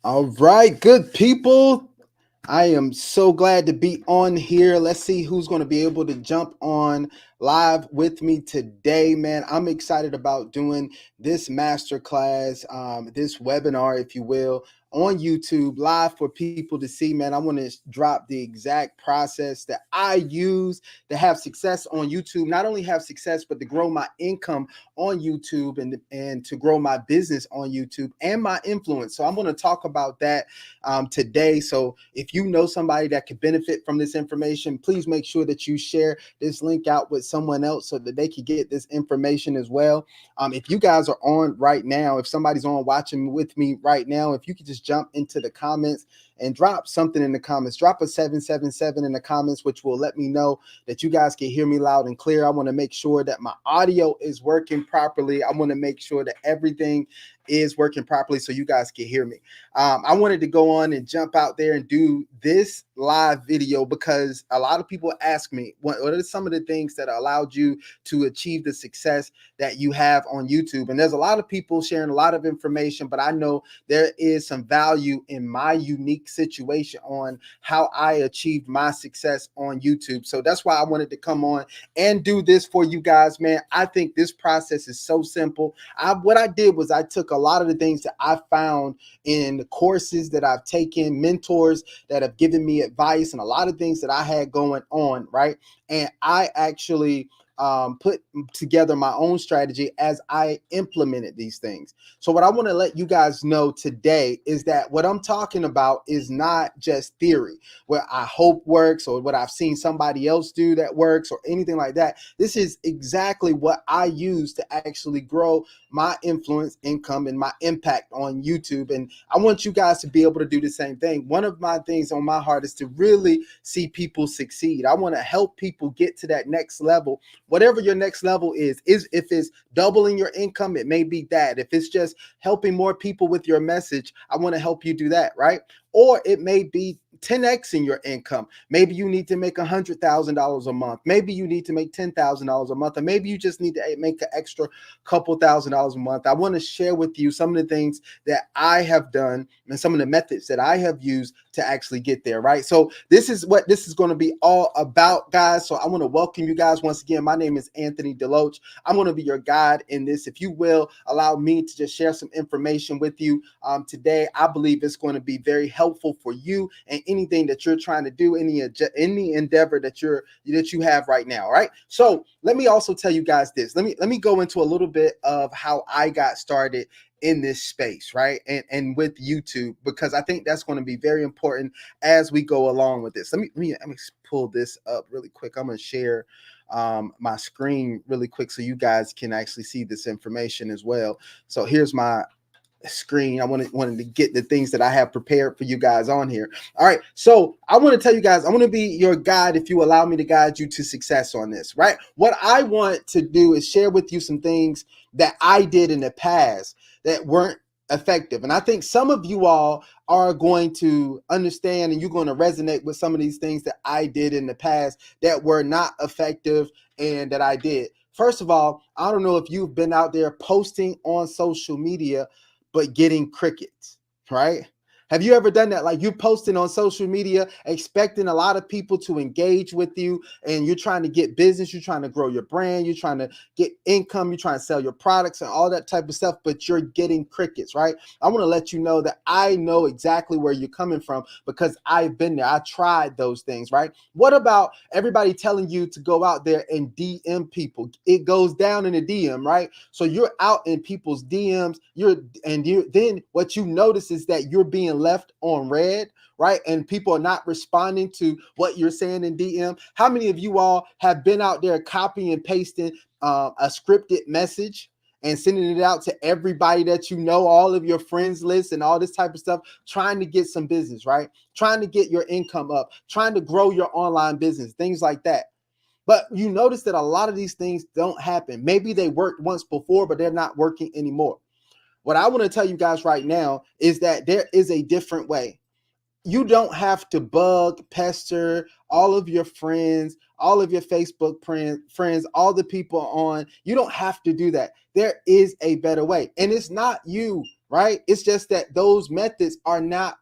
All right, good people. I am so glad to be on here. Let's see who's going to be able to jump on live with me today, man. I'm excited about doing this masterclass, this webinar, if you will, on YouTube live for people to see, man. I want to drop the exact process that I use to have success on YouTube, not only have success, but to grow my income on YouTube and to grow my business on YouTube and my influence. So I'm going to talk about that today. So if you know somebody that could benefit from this information, please make sure that you share this link out with someone else so that they can get this information as well. If you guys are on right now, if somebody's on watching with me right now, if you could just jump into the comments and drop something in the comments, drop a 777 in the comments, which will let me know that you guys can hear me loud and clear. I want to make sure that my audio is working properly. I want to make sure that everything is working properly so you guys can hear me. I wanted to go on and jump out there and do this live video because a lot of people ask me, what are some of the things that allowed you to achieve the success that you have on YouTube? And there's a lot of people sharing a lot of information, but I know there is some value in my unique situation on how I achieved my success on YouTube. So that's why I wanted to come on and do this for you guys, man. I think this process is so simple. What I did was I took a lot of the things that I found in the courses that I've taken, mentors that have given me advice, and a lot of things that I had going on, right? And I actually put together my own strategy as I implemented these things. So what I want to let you guys know today is that what I'm talking about is not just theory, what I hope works or what I've seen somebody else do that works or anything like that. This is exactly what I use to actually grow my influence, income, and my impact on YouTube. And I want you guys to be able to do the same thing. One of my things on my heart is to really see people succeed. I want to help people get to that next level. Whatever your next level is if it's doubling your income, it may be that. If it's just helping more people with your message, I want to help you do that, right? Or it may be 10x in your income. Maybe you need to make $100,000 a month. Maybe you need to make $10,000 a month, or maybe you just need to make an extra couple $1,000s a month. I want to share with you some of the things that I have done and some of the methods that I have used to actually get there, right? So this is what this is going to be all about, guys. So I want to welcome you guys once again. My name is Anthony Deloach. I'm going to be your guide in this. If you will allow me to just share some information with you today, I believe it's going to be very helpful for you and anything that you're trying to do, any endeavor that you have right now. All right. So let me also tell you guys this. Let me go into a little bit of how I got started in this space, right? And with YouTube, because I think that's going to be very important as we go along with this. Let me pull this up really quick. I'm going to share my screen really quick so you guys can actually see this information as well. So here's my screen. I wanted to get the things that I have prepared for you guys on here. All right. So I want to tell you guys, I want to be your guide if you allow me to guide you to success on this, right? What I want to do is share with you some things that I did in the past that weren't effective. And I think some of you all are going to understand and you're going to resonate with some of these things that I did in the past that were not effective and that I did. First of all, I don't know if you've been out there posting on social media but getting crickets, right? Have you ever done that? Like you're posting on social media, expecting a lot of people to engage with you, and you're trying to get business, you're trying to grow your brand, you're trying to get income, you're trying to sell your products and all that type of stuff, but you're getting crickets, right? I want to let you know that I know exactly where you're coming from because I've been there. I tried those things, right? What about everybody telling you to go out there and DM people? It goes down in the DM, right? So you're out in people's DMs, then what you notice is that you're being left on red, right? And people are not responding to what you're saying in DM. How many of you all have been out there copying and pasting a scripted message and sending it out to everybody that you know, all of your friends list and all this type of stuff, trying to get some business, right? Trying to get your income up, trying to grow your online business, things like that. But you notice that a lot of these things don't happen. Maybe they worked once before, but they're not working anymore. What I want to tell you guys right now is that there is a different way. You don't have to bug, pester all of your friends, all of your Facebook friends, all the people on. You don't have to do that. There is a better way. And it's not you. right? It's just that those methods are not,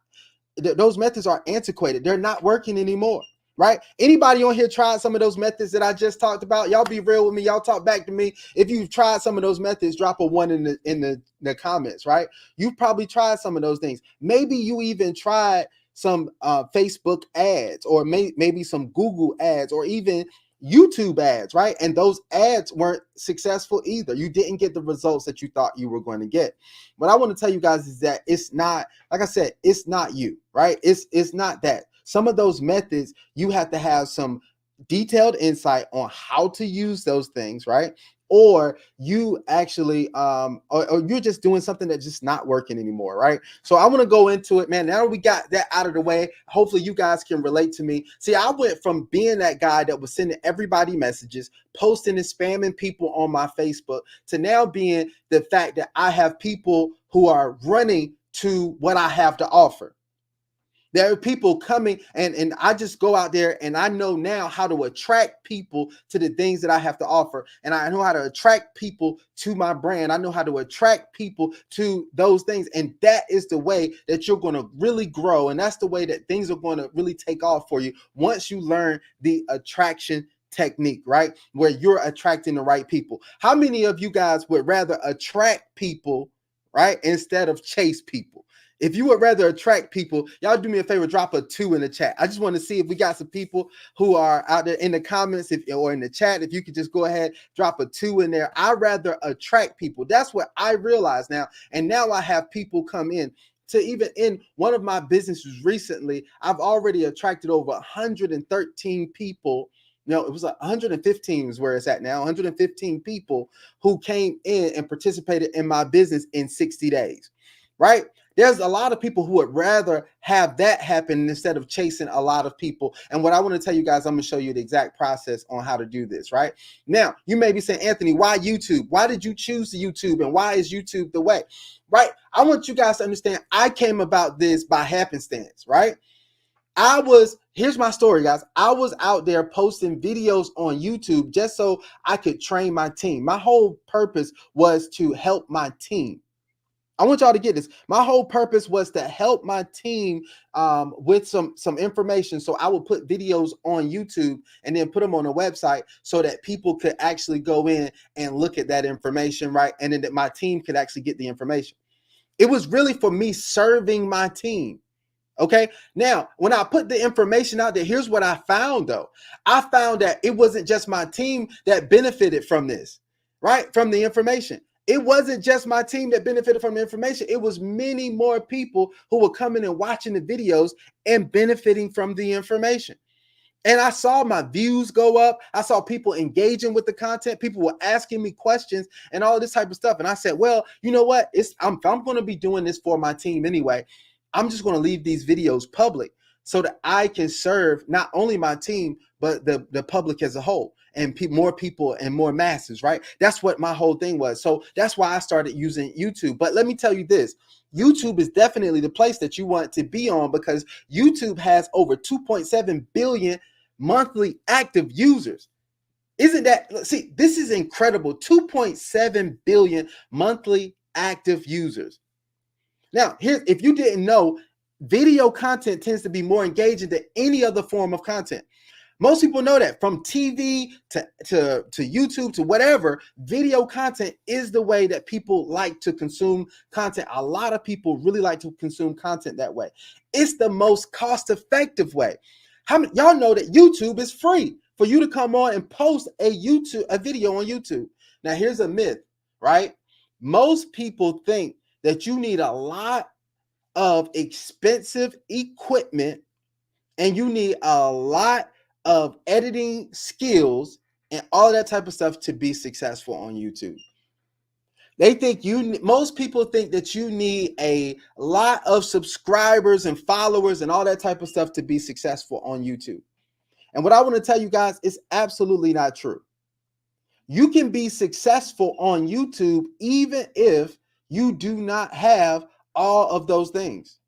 those methods are antiquated. They're not working anymore, right? Anybody on here tried some of those methods that I just talked about? Y'all be real with me. Y'all talk back to me. If you've tried some of those methods, drop a one in the comments, right? You've probably tried some of those things. Maybe you even tried some Facebook ads, or maybe some Google ads, or even YouTube ads, right? And those ads weren't successful either. You didn't get the results that you thought you were going to get. What I want to tell you guys is that it's not, like I said, it's not you, right? It's not that. Some of those methods, you have to have some detailed insight on how to use those things, right? Or you actually or you're just doing something that's just not working anymore, right? So I want to go into it, man. Now we got that out of the way, hopefully you guys can relate to me. See, I went from being that guy that was sending everybody messages, posting and spamming people on my Facebook, to now being the fact that I have people who are running to what I have to offer. There are people coming, and I just go out there and I know now how to attract people to the things that I have to offer. And I know how to attract people to my brand. I know how to attract people to those things. And that is the way that you're going to really grow. And that's the way that things are going to really take off for you once you learn the attraction technique, right? Where you're attracting the right people. How many of you guys would rather attract people, right, instead of chase people? If you would rather attract people, y'all do me a favor, drop a 2 in the chat. I just want to see if we got some people who are out there in the comments, or in the chat. If you could just go ahead, drop a 2 in there. I rather attract people. That's what I realize now. And now I have people come in to, even in one of my businesses recently, I've already attracted over 113 people. No, it was 115 is where it's at now. 115 people who came in and participated in my business in 60 days, right? There's a lot of people who would rather have that happen instead of chasing a lot of people. And what I want to tell you guys, I'm going to show you the exact process on how to do this, right? Now, you may be saying, Anthony, why YouTube? Why did you choose YouTube? And why is YouTube the way, right? I want you guys to understand, I came about this by happenstance, right? Here's my story, guys. I was out there posting videos on YouTube just so I could train my team. My whole purpose was to help my team. I want y'all to get this. My whole purpose was to help my team with some information. So I would put videos on YouTube and then put them on a website so that people could actually go in and look at that information, right? And then that my team could actually get the information. It was really for me serving my team. Okay. Now, when I put the information out there, here's what I found though. I found that it wasn't just my team that benefited from this, right? From the information. It wasn't just my team that benefited from the information. It was many more people who were coming and watching the videos and benefiting from the information. And I saw my views go up. I saw people engaging with the content. People were asking me questions and all this type of stuff. And I said, well, you know what? I'm going to be doing this for my team anyway. I'm just going to leave these videos public so that I can serve not only my team, but the public as a whole, and more people and more masses, right? That's what my whole thing was. So that's why I started using YouTube. But let me tell you this, YouTube is definitely the place that you want to be on, because YouTube has over 2.7 billion monthly active users. Isn't that, see, this is incredible. 2.7 billion monthly active users. Now, here, if you didn't know, video content tends to be more engaging than any other form of content. Most people know that. From TV to YouTube to whatever, video content is the way that people like to consume content. A lot of people really like to consume content that way. It's the most cost-effective way. How many y'all know that YouTube is free for you to come on and post a video on YouTube? Now, here's a myth, right? Most people think that you need a lot of expensive equipment and you need a lot of editing skills and all that type of stuff to be successful on YouTube. They think most people think that you need a lot of subscribers and followers and all that type of stuff to be successful on YouTube. And what I want to tell you guys is absolutely not true. You can be successful on YouTube even if you do not have all of those things,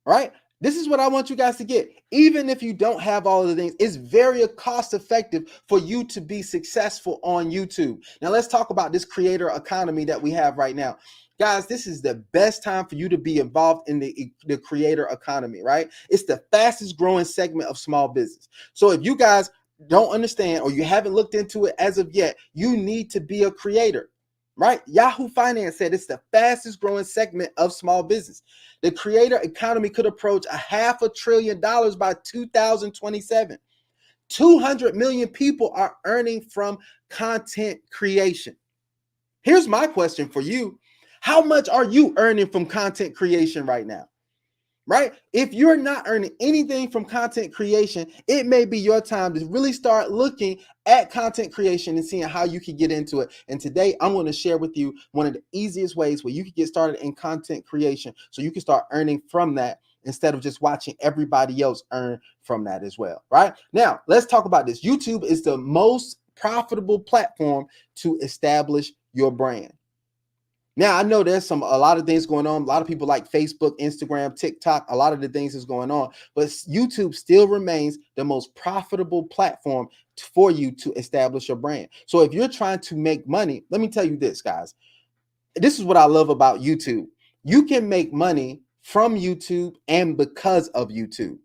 right? This is what I want you guys to get. Even if you don't have all of the things, it's very cost effective for you to be successful on YouTube. Now let's talk about this creator economy that we have right now. Guys, this is the best time for you to be involved in the creator economy, right? It's the fastest growing segment of small business. So if you guys don't understand or you haven't looked into it as of yet, you need to be a creator, right? Yahoo Finance said it's the fastest growing segment of small business. The creator economy could approach $500 billion by 2027. 200 million people are earning from content creation. Here's my question for you. How much are you earning from content creation right now? Right? If you're not earning anything from content creation, it may be your time to really start looking at content creation and seeing how you can get into it. And today I'm going to share with you one of the easiest ways where you can get started in content creation so you can start earning from that instead of just watching everybody else earn from that as well. Right? Now, let's talk about this. YouTube is the most profitable platform to establish your brand. Now, I know there's a lot of things going on. A lot of people like Facebook, Instagram, TikTok, a lot of the things is going on, but YouTube still remains the most profitable platform for you to establish your brand. So if you're trying to make money, let me tell you this, guys. This is what I love about YouTube. You can make money from YouTube and because of YouTube.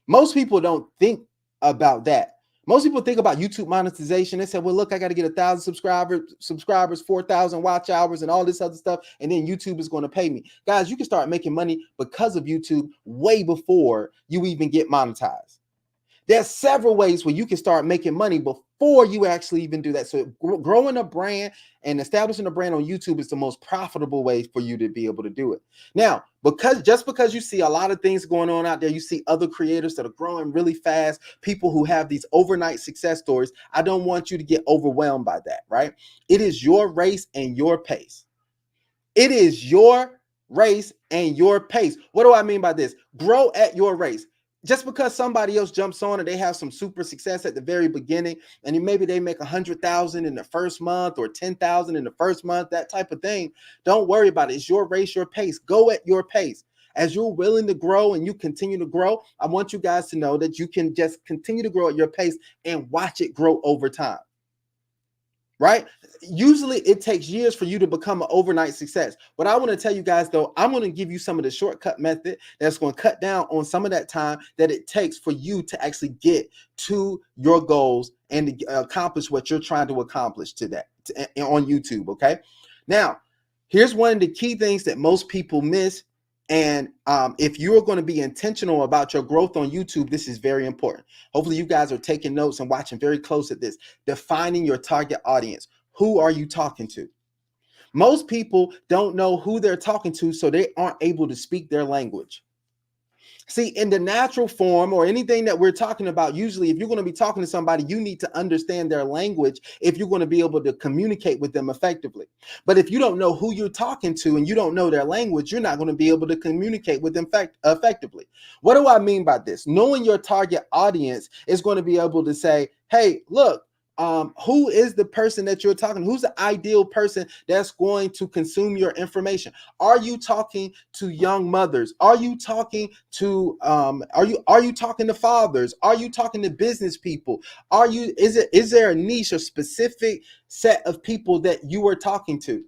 Most people don't think about that. Most people think about YouTube monetization. They say, well, look, I got to get 1,000 subscribers, 4,000 watch hours, and all this other stuff. And then YouTube is going to pay me. Guys, you can start making money because of YouTube way before you even get monetized. There's several ways where you can start making money before you actually even do that. So growing a brand and establishing a brand on YouTube is the most profitable way for you to be able to do it. Now, just because you see a lot of things going on out there, you see other creators that are growing really fast, people who have these overnight success stories, I don't want you to get overwhelmed by that, right? It is your race and your pace. It is your race and your pace. What do I mean by this? Grow at your race. Just because somebody else jumps on and they have some super success at the very beginning, and maybe they make 100,000 in the first month or 10,000 in the first month, that type of thing, don't worry about it. It's your race, your pace. Go at your pace. As you're willing to grow and you continue to grow, I want you guys to know that you can just continue to grow at your pace and watch it grow over time. Right? Usually it takes years for you to become an overnight success. What I want to tell you guys, though, I'm going to give you some of the shortcut method that's going to cut down on some of that time that it takes for you to actually get to your goals and to accomplish what you're trying to accomplish on YouTube. Okay. Now, here's one of the key things that most people miss. And if you're going to be intentional about your growth on YouTube, this is very important. Hopefully you guys are taking notes and watching very close at this. Defining your target audience. Who are you talking to? Most people don't know who they're talking to, so they aren't able to speak their language. See, in the natural form or anything that we're talking about, usually if you're going to be talking to somebody, you need to understand their language if you're going to be able to communicate with them effectively. But if you don't know who you're talking to and you don't know their language, you're not going to be able to communicate with them effectively. What do I mean by this? Knowing your target audience is going to be able to say, hey, look, who is the person that you're talking? Who's the ideal person that's going to consume your information? Are you talking to young mothers? Are you talking to are you talking to fathers? Are you talking to business people? Is there a niche or specific set of people that you are talking to?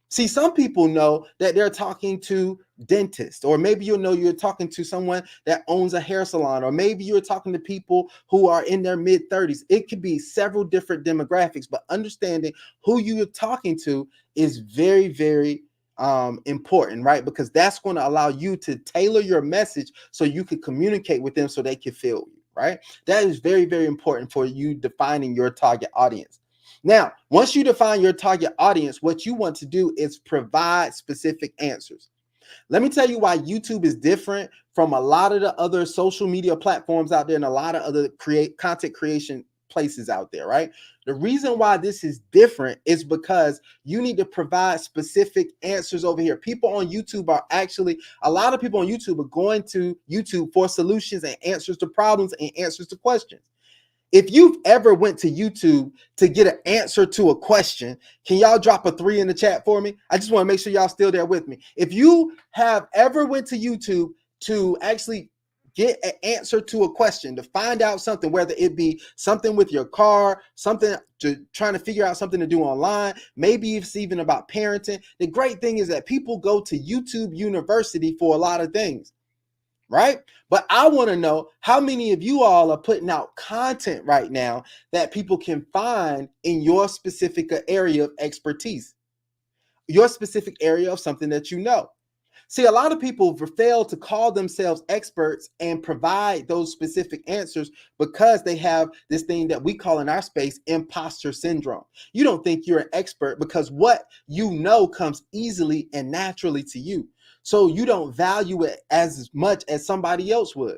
See, some people know that they're talking to dentists, or maybe you're talking to someone that owns a hair salon, or maybe you're talking to people who are in their mid-30s. It could be several different demographics, but understanding who you're talking to is very, very important, right? Because that's going to allow you to tailor your message so you can communicate with them so they can feel you, right? That is very, very important for you defining your target audience. Now, once you define your target audience, what you want to do is provide specific answers. Let me tell you why YouTube is different from a lot of the other social media platforms out there and a lot of other content creation places out there, right? The reason why this is different is because you need to provide specific answers over here. A lot of people on YouTube are going to YouTube for solutions and answers to problems and answers to questions. If you've ever went to YouTube to get an answer to a question, can y'all drop a 3 in the chat for me? I just want to make sure y'all still there with me. If you have ever went to YouTube to actually get an answer to a question, to find out something, whether it be something with your car, something to trying to figure out something to do online, maybe it's even about parenting. The great thing is that people go to YouTube University for a lot of things, right? But I want to know how many of you all are putting out content right now that people can find in your specific area of expertise, your specific area of something that you know. See, a lot of people fail to call themselves experts and provide those specific answers because they have this thing that we call in our space imposter syndrome. You don't think you're an expert because what you know comes easily and naturally to you. So you don't value it as much as somebody else would.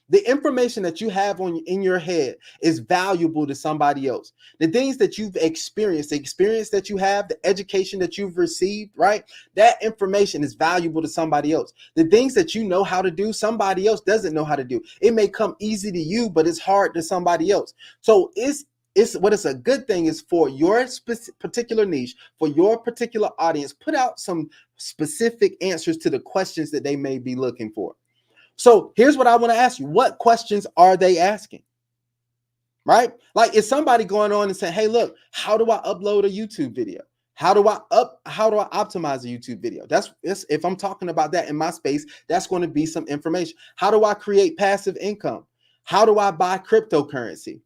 The information that you have in your head is valuable to somebody else. The things that you've experienced, the experience that you have, the education that you've received, right? That information is valuable to somebody else. The things that you know how to do, somebody else doesn't know how to do. It may come easy to you, but it's hard to somebody else. So it's what it's a good thing is for your particular niche, for your particular audience, put out some specific answers to the questions that they may be looking for. So here's what I want to ask you. What questions are they asking? Right? Like, is somebody going on and saying, hey, look, how do I upload a YouTube video? How do I optimize a YouTube video? That's if I'm talking about that in my space, that's going to be some information. How do I create passive income? How do I buy cryptocurrency?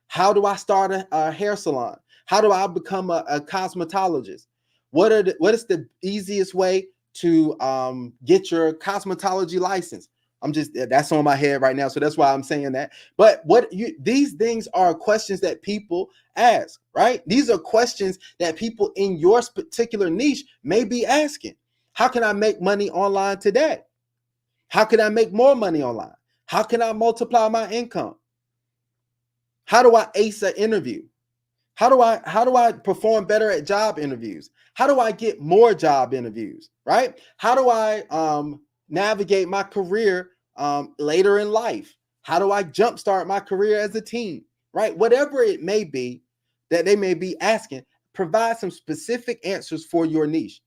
How do I start a hair salon? How do I become a cosmetologist? What is the easiest way to get your cosmetology license? That's on my head right now, so that's why I'm saying that. But these things are questions that people ask, right? These are questions that people in your particular niche may be asking. How can I make money online today? How can I make more money online? How can I multiply my income? How do I ace an interview? How do I perform better at job interviews? How do I get more job interviews, right? How do I navigate my career later in life? How do I jumpstart my career as a teen, right? Whatever it may be that they may be asking, provide some specific answers for your niche.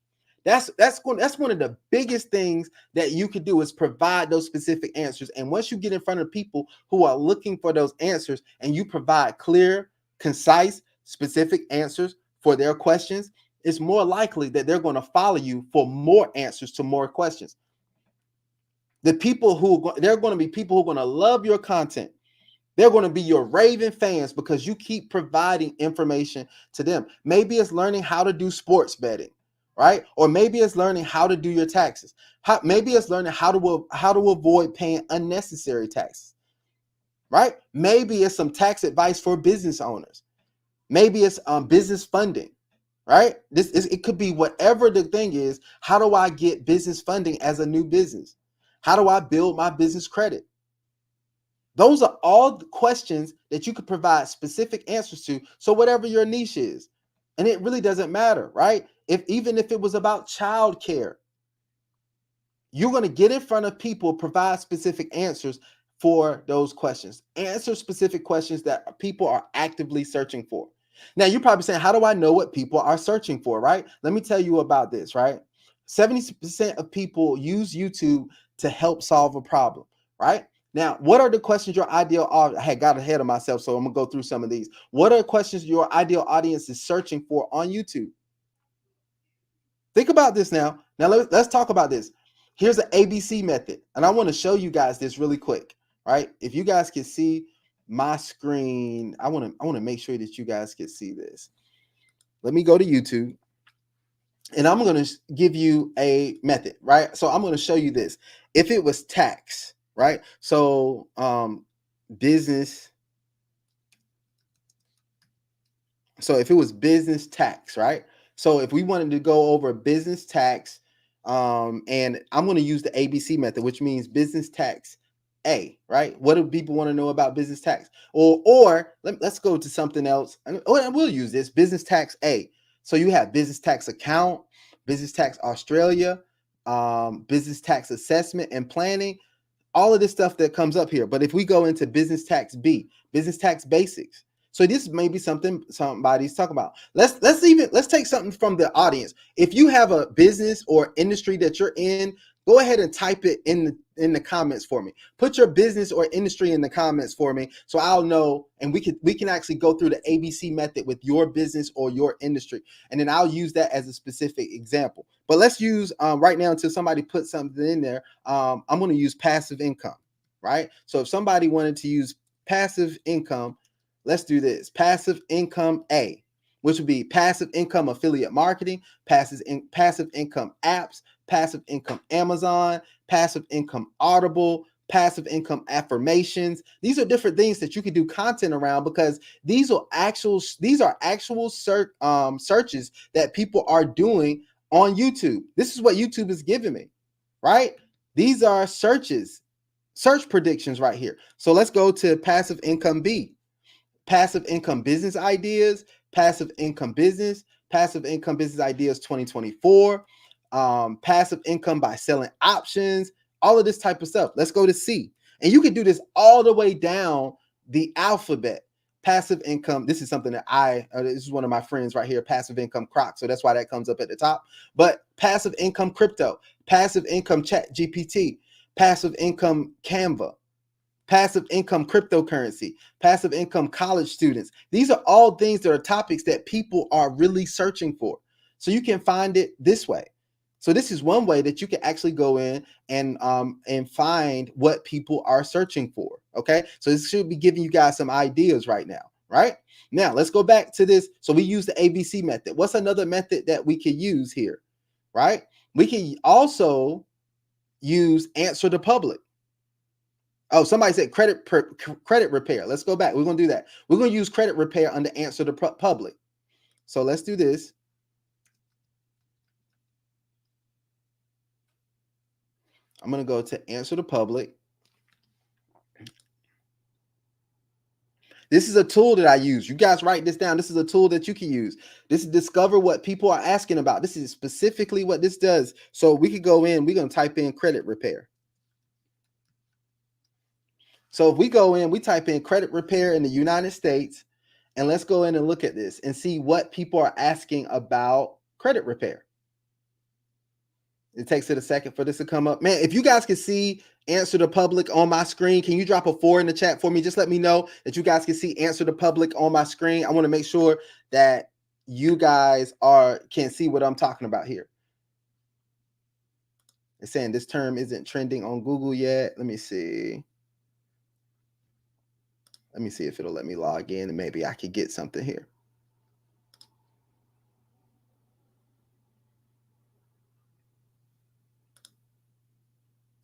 That's one of the biggest things that you could do is provide those specific answers. And once you get in front of people who are looking for those answers and you provide clear, concise, specific answers for their questions, it's more likely that they're going to follow you for more answers to more questions. They're going to be people who are going to love your content. They're going to be your raving fans because you keep providing information to them. Maybe it's learning how to do sports betting, right? Or maybe it's learning how to do your taxes. Maybe it's learning how to avoid paying unnecessary taxes, right? Maybe it's some tax advice for business owners. Maybe it's business funding, right? It could be whatever the thing is. How do I get business funding as a new business? How do I build my business credit? Those are all the questions that you could provide specific answers to. So whatever your niche is, and it really doesn't matter, right? Even if it was about childcare, you're going to get in front of people, provide specific answers for those questions. Answer specific questions that people are actively searching for. Now, you're probably saying, how do I know what people are searching for, right? Let me tell you about this, right? 70% of people use YouTube to help solve a problem, right? Now, what are the questions your ideal audience? I had got ahead of myself, so I'm going to go through some of these. What are questions your ideal audience is searching for on YouTube? Think about this now. Now, let's talk about this. Here's an ABC method, and I want to show you guys this really quick, right? If you guys can see my screen, I want to make sure that you guys can see this. Let me go to YouTube, and I'm going to give you a method, right? So I'm going to show you this. If it was tax, right? So business. So if it was business tax, right? So if we wanted to go over business tax, and I'm going to use the ABC method, which means business tax A, right? What do people want to know about business tax? Or let's go to something else. And we'll use this business tax A. So you have business tax account, business tax Australia, business tax assessment and planning, all of this stuff that comes up here. But if we go into business tax B, business tax basics. So this may be something somebody's talking about. Let's take something from the audience. If you have a business or industry that you're in, go ahead and type it in in the comments for me. Put your business or industry in the comments for me, so I'll know, and we can actually go through the ABC method with your business or your industry, and then I'll use that as a specific example. But let's use right now, until somebody puts something in there. I'm going to use passive income, right? So if somebody wanted to use passive income, let's do this. Passive income A, which would be passive income affiliate marketing, passive income apps, passive income Amazon, passive income Audible, passive income affirmations. These are different things that you can do content around, because these are actual searches that people are doing on YouTube. This is what YouTube is giving me, right? These are search predictions right here. So let's go to passive income B. Passive income business ideas, passive income business ideas 2024, passive income by selling options, all of this type of stuff. Let's go to C. And you can do this all the way down the alphabet. Passive income, this is something that this is one of my friends right here, passive income Croc. So that's why that comes up at the top. But passive income crypto, passive income chat GPT, passive income Canva, passive income cryptocurrency, passive income college students. These are all things that are topics that people are really searching for. So you can find it this way. So this is one way that you can actually go in and find what people are searching for. Okay, so this should be giving you guys some ideas right now. Right now, let's go back to this. So we use the ABC method. What's another method that we could use here? Right, we can also use answer the public. Oh, somebody said credit repair. Let's go back. We're going to do that. We're going to use credit repair under answer the public. So let's do this. I'm going to go to answer the public. This is a tool that I use. You guys write this down. This is a tool that you can use. This is discover what people are asking about. This is specifically what this does. So we could go in. We're going to type in credit repair. So if we go in, we type in credit repair in the United States, and let's go in and look at this and see what people are asking about credit repair. It takes it a second for this to come up. Man, if you guys can see answer the public on my screen, can you drop a 4 in the chat for me? Just let me know that you guys can see answer the public on my screen. I want to make sure that you guys can see what I'm talking about here. It's saying this term isn't trending on Google yet. Let me see. Let me see if it'll let me log in, and maybe I could get something here.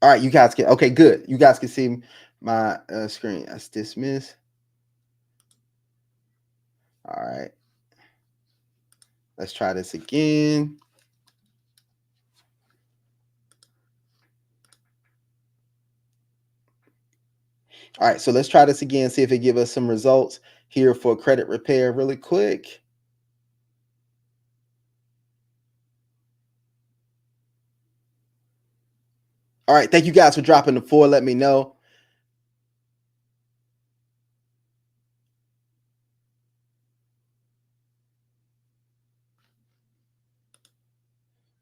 All right, you guys can, okay, good. You guys can see my screen. Let's dismiss. All right. Let's try this again. All right, so let's try this again, see if it gives us some results here for credit repair really quick. All right, thank you guys for dropping the 4. Let me know.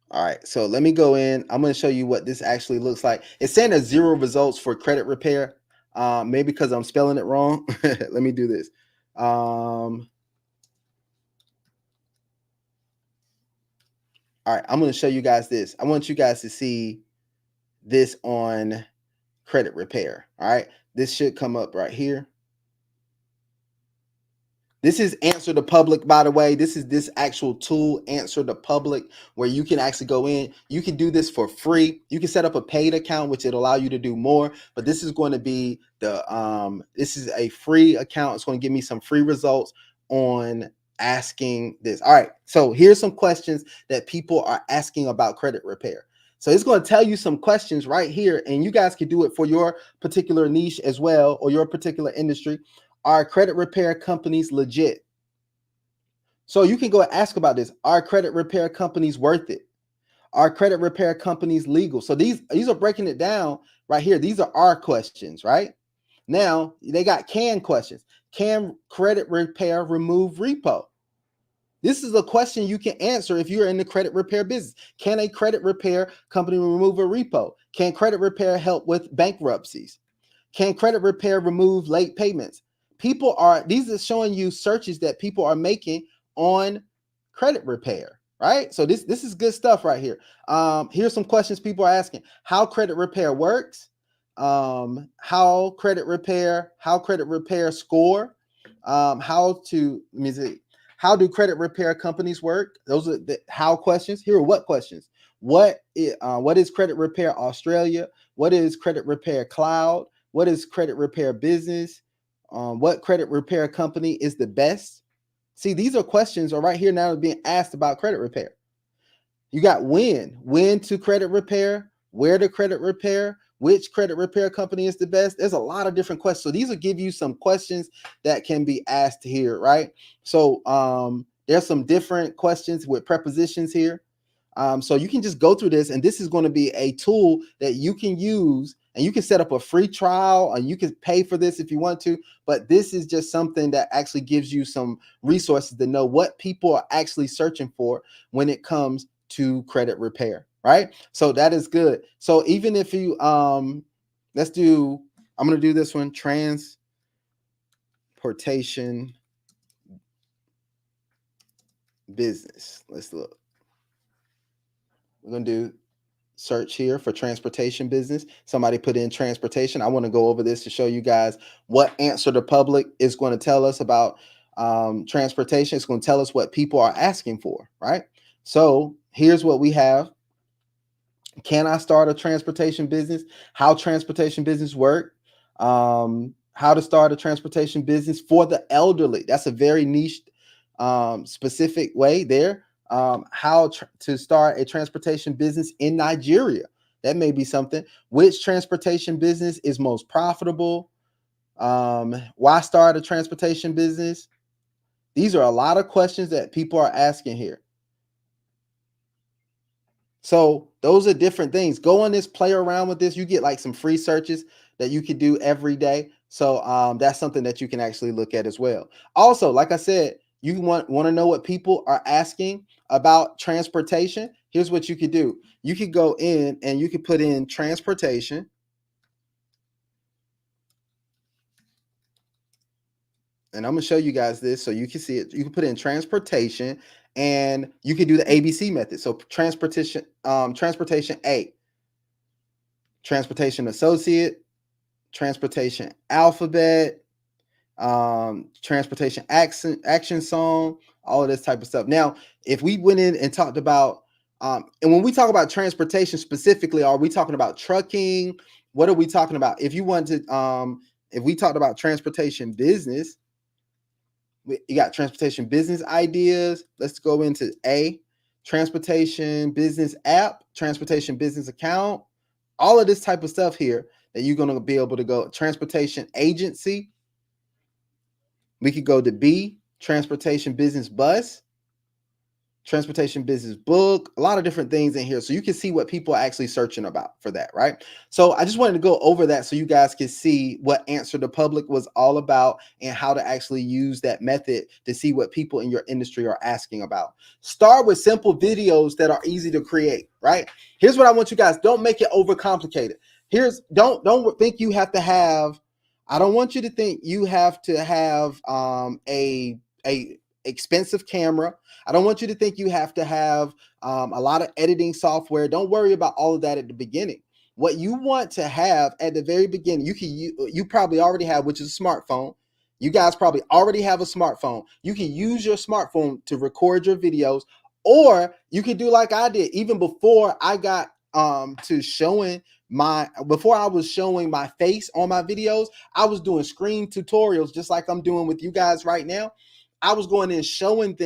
All right, so let me go in. I'm going to show you what this actually looks like. It's saying there's 0 results for credit repair. Maybe because I'm spelling it wrong. Let me do this. All right, I'm going to show you guys this. I want you guys to see this on credit repair. All right, this should come up right here. This is answer the public, by the way. This is this actual tool, answer the public, where you can actually go in. You can do this for free. You can set up a paid account, which it'll allow you to do more. But this is going to be this is a free account. It's going to give me some free results on asking this. All right. So here's some questions that people are asking about credit repair. So it's going to tell you some questions right here, and you guys can do it for your particular niche as well, or your particular industry. Are credit repair companies legit? So you can go and ask about this. Are credit repair companies worth it? Are credit repair companies legal? So these are breaking it down right here. These are our questions, right? Now they got can questions. Can credit repair remove repo? This is a question you can answer if you're in the credit repair business. Can a credit repair company remove a repo? Can credit repair help with bankruptcies? Can credit repair remove late payments? These are showing you searches that people are making on credit repair, right? So this is good stuff right here. Here's some questions people are asking: how credit repair works, how credit repair score, how to let me see, how do credit repair companies work? Those are the how questions. Here are what questions. What is credit repair Australia? What is credit repair cloud? What is credit repair business? What credit repair company is the best? See, these are questions are right here now being asked about credit repair. You got when to credit repair, where to credit repair, which credit repair company is the best. There's a lot of different questions. So these will give you some questions that can be asked here, right? So there's some different questions with prepositions here. So you can just go through this, and this is going to be a tool that you can use, and you can set up a free trial, and you can pay for this if you want to, but this is just something that actually gives you some resources to know what people are actually searching for when it comes to credit repair, right? So that is good. So even if you, I'm going to do this one, transportation business. Let's look. We're going to do search here for transportation business. Somebody put in transportation. I want to go over this to show you guys what Answer the Public is going to tell us about transportation. It's going to tell us what people are asking for, right? So here's what we have. Can I start a transportation business? How transportation business work? How to start a transportation business for the elderly. That's a very niche, specific way there. To start a transportation business in Nigeria. That may be something. Which transportation business is most profitable? Why start a transportation business? These are a lot of questions that people are asking here. So those are different things. Go on this, play around with this. You get like some free searches that you can do every day. So that's something that you can actually look at as well. Also, like I said, you want to know what people are asking about transportation. Here's what you could do. You could go in and you could put in transportation. And I'm going to show you guys this so you can see it. You can put in transportation and you can do the ABC method. So transportation A, transportation associate, transportation alphabet, transportation action song, all of this type of stuff. Now, if we went in and talked about, and when we talk about transportation specifically, are we talking about trucking? What are we talking about? If you want to, if we talked about transportation business, you got transportation business ideas. Let's go into A, transportation business app, transportation business account, all of this type of stuff here that you're going to be able to go. Transportation agency. We could go to B, transportation business bus, transportation business book, a lot of different things in here. So you can see what people are actually searching about for that, right? So I just wanted to go over that so you guys can see what Answer the Public was all about and how to actually use that method to see what people in your industry are asking about. Start with simple videos that are easy to create, right? Here's what I want you guys, don't make it overcomplicated. Don't think you have to have, I don't want you to think you have to have a expensive camera. I don't want you to think you have to have a lot of editing software. Don't worry about all of that at the beginning. What you want to have at the very beginning, you probably already have, which is a smartphone. You guys probably already have a smartphone. You can use your smartphone to record your videos, or you can do like I did. Even before I got before I was showing my face on my videos, I was doing screen tutorials just like I'm doing with you guys right now. I was going in showing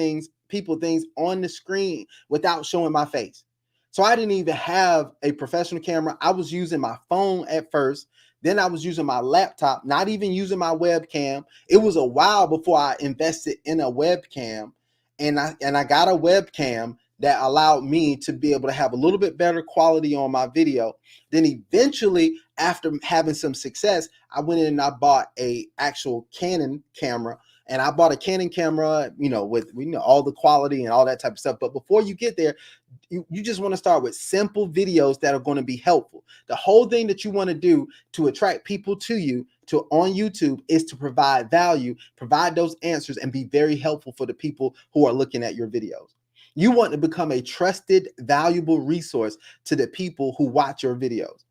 people things on the screen without showing my face. So I didn't even have a professional camera. I was using my phone at first. Then I was using my laptop, not even using my webcam. It was a while before I invested in a webcam. And I got a webcam that allowed me to be able to have a little bit better quality on my video. Then eventually, after having some success, I went in and I bought a actual Canon camera. and I bought a Canon camera, with all the quality and all that type of stuff. But before you get there, you just want to start with simple videos that are going to be helpful. The whole thing that you want to do to attract people to you on YouTube is to provide value, provide those answers, and be very helpful for the people who are looking at your videos. You want to become a trusted, valuable resource to the people who watch your videos.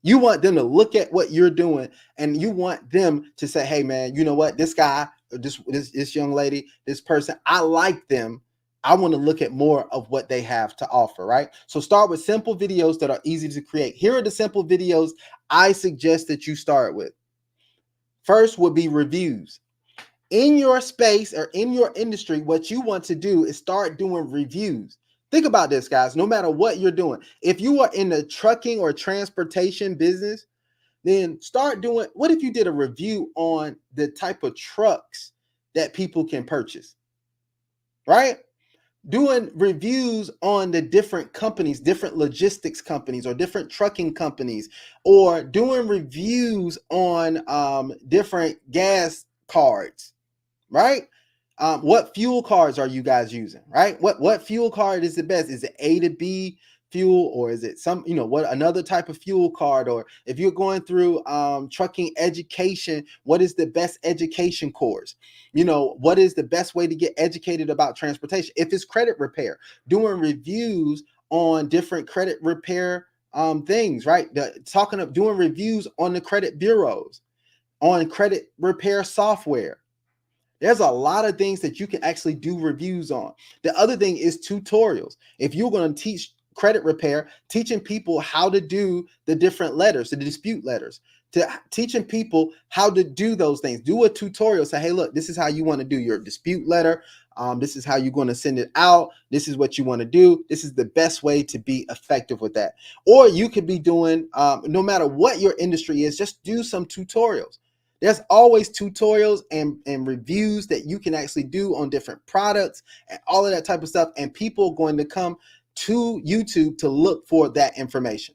You want them to look at what you're doing, and you want them to say, hey man, you know what, this guy, this young lady, this person, I like them. I want to look at more of what they have to offer, right? So start with simple videos that are easy to create. Here are the simple videos I suggest that you start with. First would be reviews. In your space or in your industry, what you want to do is start doing reviews. Think about this, guys. No matter what you're doing, if you are in the trucking or transportation business, then start doing, what if you did a review on the type of trucks that people can purchase, right? Doing reviews on the different companies, different logistics companies or different trucking companies, or doing reviews on different gas cards, right? What fuel cards are you guys using, right? What fuel card is the best? Is it A to B fuel, or is it some, what another type of fuel card? Or if you're going through trucking education, what is the best education course? What is the best way to get educated about transportation? If it's credit repair, doing reviews on different credit repair things, right? Doing reviews on the credit bureaus, on credit repair software. There's a lot of things that you can actually do reviews on. The other thing is tutorials. If you're going to teach credit repair, teaching people how to do the different letters, the dispute letters, teaching people how to do those things. Do a tutorial. Say, hey, look, this is how you want to do your dispute letter. This is how you're going to send it out. This is what you want to do. This is the best way to be effective with that. Or you could be doing, no matter what your industry is, just do some tutorials. There's always tutorials and reviews that you can actually do on different products and all of that type of stuff. And people are going to come to YouTube to look for that information.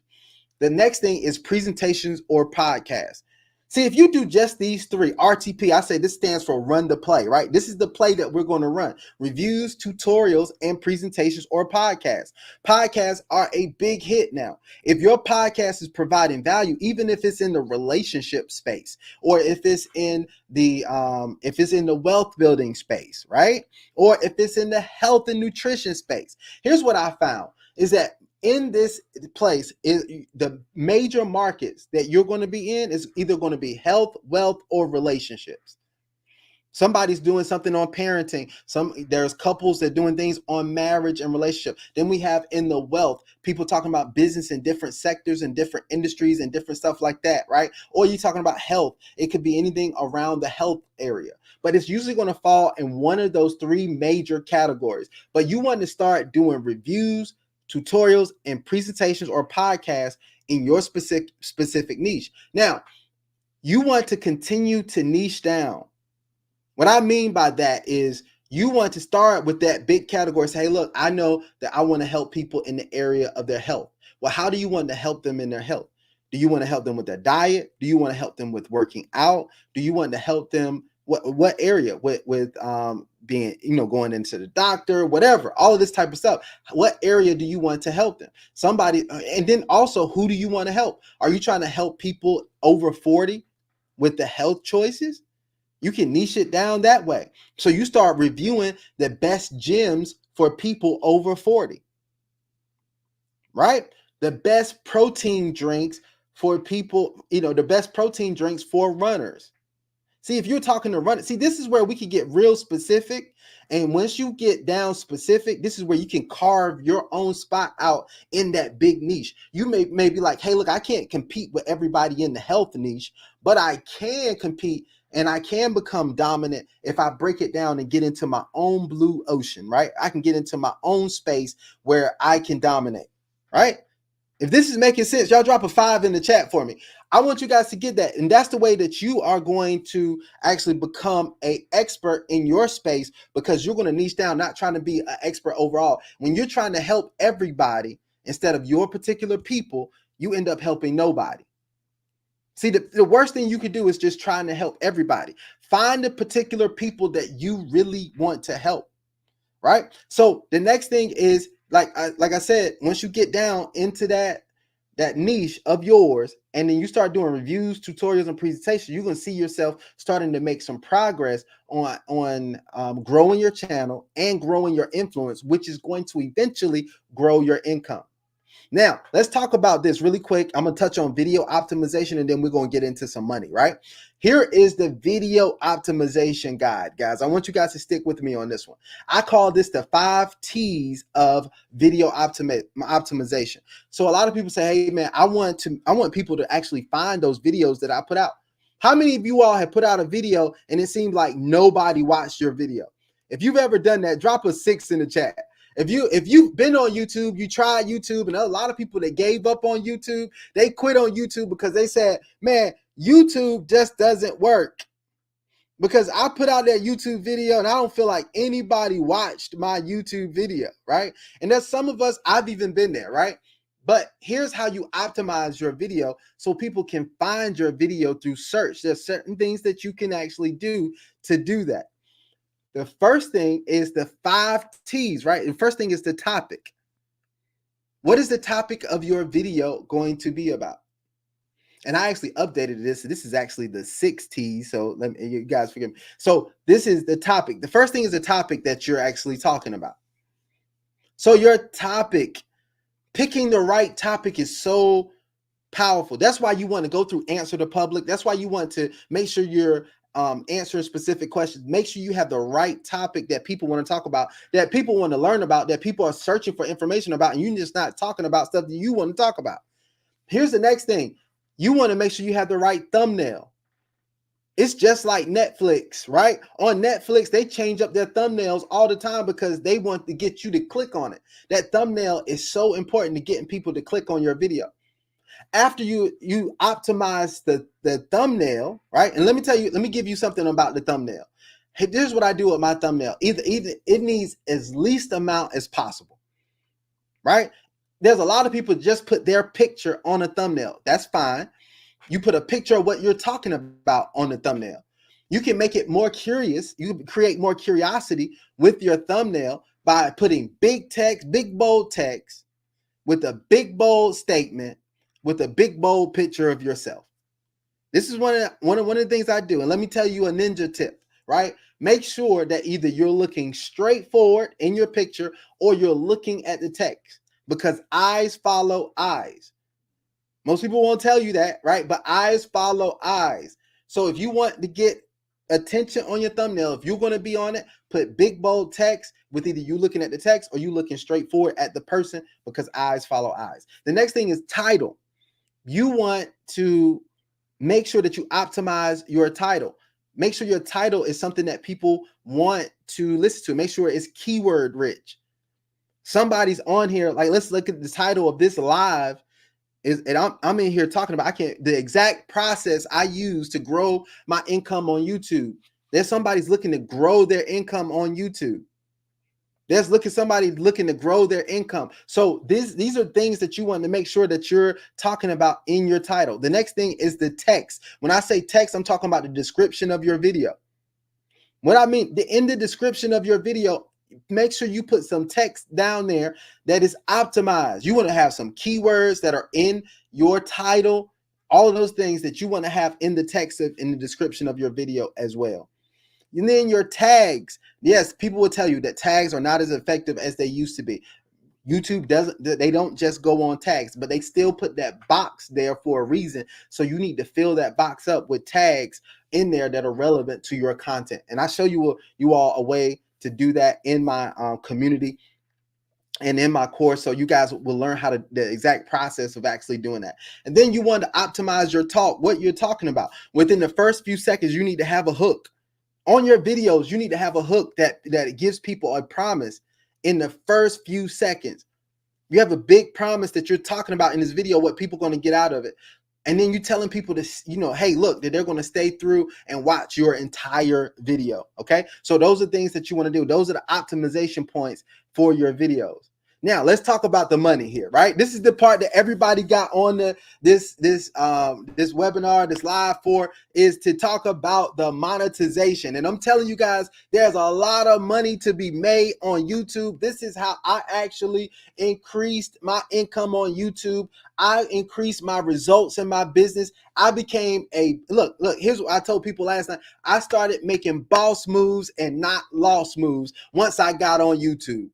The next thing is presentations or podcasts. See, if you do just these three, RTP, I say this stands for run the play, right? This is the play that we're going to run. Reviews, tutorials, and presentations or podcasts. Podcasts are a big hit now. If your podcast is providing value, even if it's in the relationship space, or if it's in the wealth building space, right? Or if it's in the health and nutrition space. Here's what I found is that in this place, is the major markets that you're going to be in is either going to be health, wealth, or relationships. Somebody's doing something on parenting. There's couples that are doing things on marriage and relationship. Then we have in the wealth, people talking about business in different sectors and different industries and different stuff like that, right? Or you're talking about health. It could be anything around the health area, but it's usually going to fall in one of those three major categories. But you want to start doing reviews, tutorials, and presentations or podcasts in your specific niche. Now, you want to continue to niche down. What I mean by that is you want to start with that big category. Say, hey, look, I know that I want to help people in the area of their health. Well, how do you want to help them in their health? Do you want to help them with their diet? Do you want to help them with working out? Do you want to help them what area with being, going into the doctor, whatever, all of this type of stuff? What area do you want to help them? Somebody, and then also, who do you want to help? Are you trying to help people over 40 with the health choices? You can niche it down that way. So you start reviewing the best gyms for people over 40, right? The best protein drinks for people, the best protein drinks for runners. See, if you're talking to runners, see, this is where we can get real specific. And once you get down specific, this is where you can carve your own spot out in that big niche. You may be like, hey, look, I can't compete with everybody in the health niche, but I can compete and I can become dominant if I break it down and get into my own blue ocean, right? I can get into my own space where I can dominate, right? If this is making sense, y'all drop a 5 in the chat for me. I want you guys to get that. And that's the way that you are going to actually become an expert in your space, because you're going to niche down, not trying to be an expert overall. When you're trying to help everybody instead of your particular people, you end up helping nobody. See, the worst thing you could do is just trying to help everybody. Find the particular people that you really want to help, right? So the next thing is, like I said, once you get down into that niche of yours, and then you start doing reviews, tutorials, and presentations, you're gonna see yourself starting to make some progress on growing your channel and growing your influence, which is going to eventually grow your income. Now, let's talk about this really quick. I'm going to touch on video optimization, and then we're going to get into some money, right? Here is the video optimization guide, guys. I want you guys to stick with me on this one. I call this the 5 T's of video optimization. So a lot of people say, hey, man, I want people to actually find those videos that I put out. How many of you all have put out a video and it seemed like nobody watched your video? If you've ever done that, drop a 6 in the chat. If you've been on YouTube, you tried YouTube, and a lot of people that gave up on YouTube, they quit on YouTube because they said, man, YouTube just doesn't work. Because I put out that YouTube video and I don't feel like anybody watched my YouTube video, right? And there's some of us, I've even been there, right? But here's how you optimize your video so people can find your video through search. There's certain things that you can actually do to do that. The first thing is the 5 T's, right? The first thing is the topic. What is the topic of your video going to be about? And I actually updated this. This is actually the 6 T's. So let me, you guys forgive me. So this is the topic. The first thing is the topic that you're actually talking about. So your topic, picking the right topic is so powerful. That's why you want to go through Answer the Public. That's why you want to make sure you're answering specific questions. Make sure you have the right topic that people want to talk about, that people want to learn about, that people are searching for information about, and you're just not talking about stuff that you want to talk about. Here's the next thing. You want to make sure you have the right thumbnail. It's just like Netflix, right? On Netflix, they change up their thumbnails all the time because they want to get you to click on it. That thumbnail is so important to getting people to click on your video. After you optimize the thumbnail, right? And let me give you something about the thumbnail. Hey, here's what I do with my thumbnail. Either it needs as least amount as possible, right? There's a lot of people just put their picture on a thumbnail. That's fine. You put a picture of what you're talking about on the thumbnail. You can make it more curious. You can create more curiosity with your thumbnail by putting big text, big bold text with a big bold statement, with a big bold picture of yourself. This is one of the things I do. And let me tell you a ninja tip, right? Make sure that either you're looking straight forward in your picture or you're looking at the text, because eyes follow eyes. Most people won't tell you that, right? But eyes follow eyes. So if you want to get attention on your thumbnail, if you're going to be on it, put big bold text with either you looking at the text or you looking straight forward at the person, because eyes follow eyes. The next thing is title. You want to make sure that you optimize your title. Make sure your title is something that people want to listen to. Make sure it's keyword rich. Somebody's on here, like, let's look at the title of this live. And I'm in here talking about the exact process I use to grow my income on YouTube. There's somebody's looking to grow their income on YouTube. Somebody looking to grow their income. So these are things that you want to make sure that you're talking about in your title. The next thing is the text. When I say text, I'm talking about the description of your video. What I mean, in the description of your video, make sure you put some text down there that is optimized. You want to have some keywords that are in your title, all of those things that you want to have in the text in the description of your video as well. And then your tags. Yes, people will tell you that tags are not as effective as they used to be. YouTube they don't just go on tags, but they still put that box there for a reason. So you need to fill that box up with tags in there that are relevant to your content. And I show you all a way to do that in my community and in my course. So you guys will learn the exact process of actually doing that. And then you want to optimize your talk, what you're talking about. Within the first few seconds, you need to have a hook. On your videos, you need to have a hook that gives people a promise in the first few seconds. You have a big promise that you're talking about in this video, what people are going to get out of it. And then you're telling people to, hey, look, that they're going to stay through and watch your entire video. Okay. So those are things that you want to do. Those are the optimization points for your videos. Now let's talk about the money here, right? This is the part that everybody got on this webinar, this live for, is to talk about the monetization. And I'm telling you guys, there's a lot of money to be made on YouTube. This is how I actually increased my income on YouTube. I increased my results in my business. I became look, here's what I told people last night. I started making boss moves and not loss moves once I got on YouTube.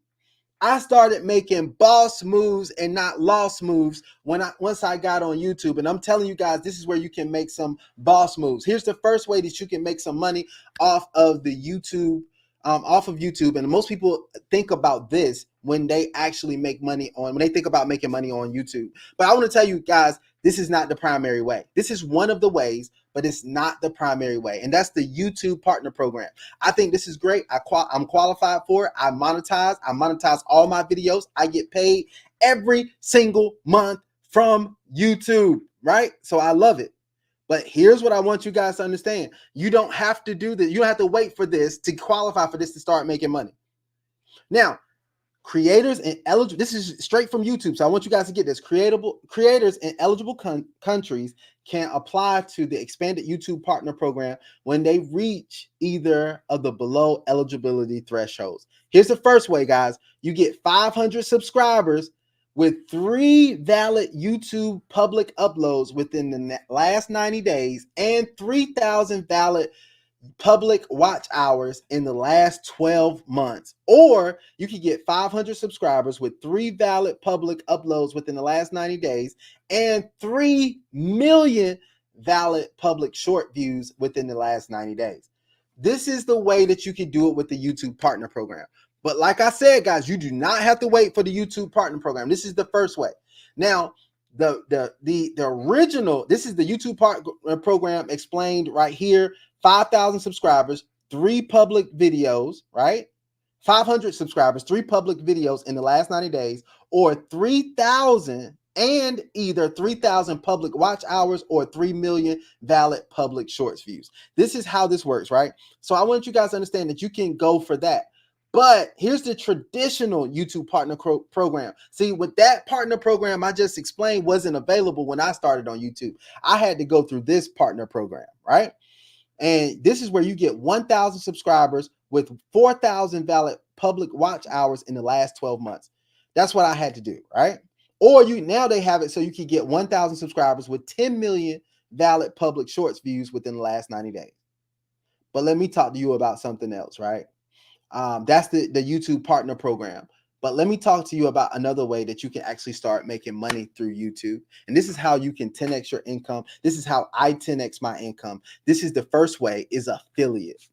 I started making boss moves and not loss moves once I got on YouTube. And I'm telling you guys, this is where you can make some boss moves. Here's the first way that you can make some money off of YouTube. And most people think about this when they actually make money when they think about making money on YouTube. But I want to tell you guys, this is not the primary way. This is one of the ways, but it's not the primary way. And that's the YouTube Partner Program. I think this is great. I'm qualified for it. I monetize all my videos. I get paid every single month from YouTube, right? So I love it. But here's what I want you guys to understand. You don't have to do this. You don't have to wait for this to qualify for this to start making money. Now, creators and eligible, this is straight from YouTube, so I want you guys to get this. Creators in eligible countries can apply to the expanded YouTube Partner Program when they reach either of the below eligibility thresholds. Here's the first way, guys. You get 500 subscribers with 3 valid YouTube public uploads within the last 90 days and 3,000 valid public watch hours in the last 12 months. Or you can get 500 subscribers with 3 valid public uploads within the last 90 days and 3 million valid public short views within the last 90 days. This is the way that you can do it with the YouTube Partner Program. But like I said, guys, you do not have to wait for the YouTube Partner Program. This is the first way. Now, the original, this is the YouTube Partner Program explained right here. 5,000 subscribers, 3 public videos, right? 500 subscribers, 3 public videos in the last 90 days, or 3,000 and either 3,000 public watch hours or 3 million valid public shorts views. This is how this works, right? So I want you guys to understand that you can go for that. But here's the traditional YouTube Partner Program. See, with that partner program I just explained wasn't available when I started on YouTube. I had to go through this partner program, right? And this is where you get 1,000 subscribers with 4,000 valid public watch hours in the last 12 months. That's what I had to do, right? Or now they have it so you can get 1,000 subscribers with 10 million valid public shorts views within the last 90 days. But let me talk to you about something else, right? That's the YouTube Partner Program. But let me talk to you about another way that you can actually start making money through YouTube. And this is how you can 10x your income. This is how I 10x my income. This is the first way, is affiliate.